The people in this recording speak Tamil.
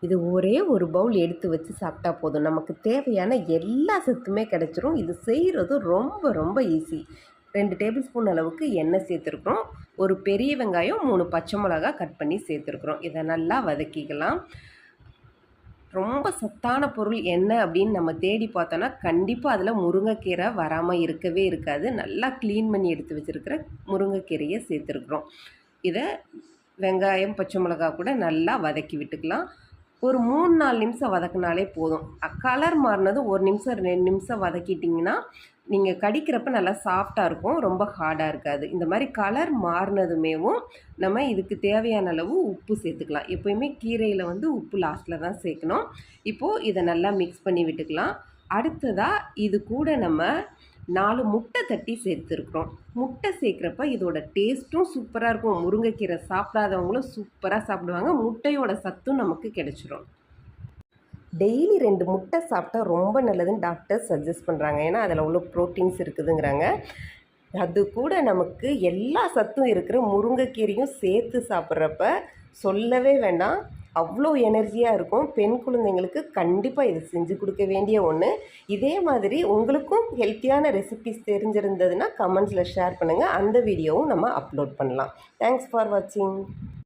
இது ஒரே ஒரு பவுல் எடுத்து வச்சு சாப்பிட்டா போதும். நமக்கு தேவையான எல்லா சத்துமே கிடைச்சிரும். இது செய்கிறது ரொம்ப ரொம்ப ஈஸி. 2 டேபிள் ஸ்பூன் அளவுக்கு எண்ணெய் சேர்த்துருக்குறோம். ஒரு பெரிய வெங்காயம், 3 பச்சை மிளகா கட் பண்ணி சேர்த்துருக்குறோம். இதை நல்லா வதக்கிக்கலாம். ரொம்ப சத்தான பொருள் என்ன அப்படின்னு நம்ம தேடி பார்த்தோன்னா கண்டிப்பாக அதில் முருங்கைக்கீரை வராமல் இருக்கவே இருக்காது. நல்லா க்ளீன் பண்ணி எடுத்து வச்சுருக்கிற முருங்கைக்கீரையை சேர்த்துருக்குறோம். இதை வெங்காயம் பச்சை மிளகா கூட நல்லா வதக்கி விட்டுக்கலாம். ஒரு 3-4 நிமிஷம் வதக்கினாலே போதும். கலர் மாறினது 1 நிமிஷம் 2 நிமிஷம் வதக்கிட்டிங்கன்னா நீங்கள் கடிக்கிறப்ப நல்லா சாஃப்டாக இருக்கும், ரொம்ப ஹார்டாக இருக்காது. இந்த மாதிரி கலர் மாறினதுமேவும் நம்ம இதுக்கு தேவையான அளவு உப்பு சேர்த்துக்கலாம். எப்போயுமே கீரையில் உப்பு லாஸ்ட்டில் தான் சேர்க்கணும். இப்போது இதை நல்லா மிக்ஸ் பண்ணி விட்டுக்கலாம். அடுத்ததாக இது கூட நம்ம 4 முட்டை தட்டி சேர்த்துருக்குறோம். முட்டை சேர்க்குறப்ப இதோட டேஸ்ட்டும் சூப்பராக இருக்கும். முருங்கைக்கீரை சாப்பிடாதவங்களும் சூப்பராக சாப்பிடுவாங்க. முட்டையோட சத்தும் நமக்கு கிடைச்சிரும். டெய்லி 2 முட்டை சாப்பிட்டா ரொம்ப நல்லதுன்னு டாக்டர் சஜஸ்ட் பண்ணுறாங்க. ஏன்னா அதில் உள்ள ப்ரோட்டீன்ஸ் இருக்குதுங்கிறாங்க. அது கூட நமக்கு எல்லா சத்தும் இருக்கிற முருங்கைக்கீரையும் சேர்த்து சாப்பிட்றப்ப சொல்லவே வேண்டாம், அவ்வளோ எனர்ஜியாக இருக்கும். பெண் குழந்தைங்களுக்கு கண்டிப்பாக இது செஞ்சு கொடுக்க வேண்டிய ஒன்று. இதே மாதிரி உங்களுக்கும் ஹெல்த்தியான ரெசிபிஸ் தெரிஞ்சிருந்ததுன்னா கமெண்ட்ஸில் ஷேர் பண்ணுங்கள். அந்த வீடியோவும் நம்ம அப்லோட் பண்ணலாம். தேங்க்ஸ் ஃபார் வாட்சிங்.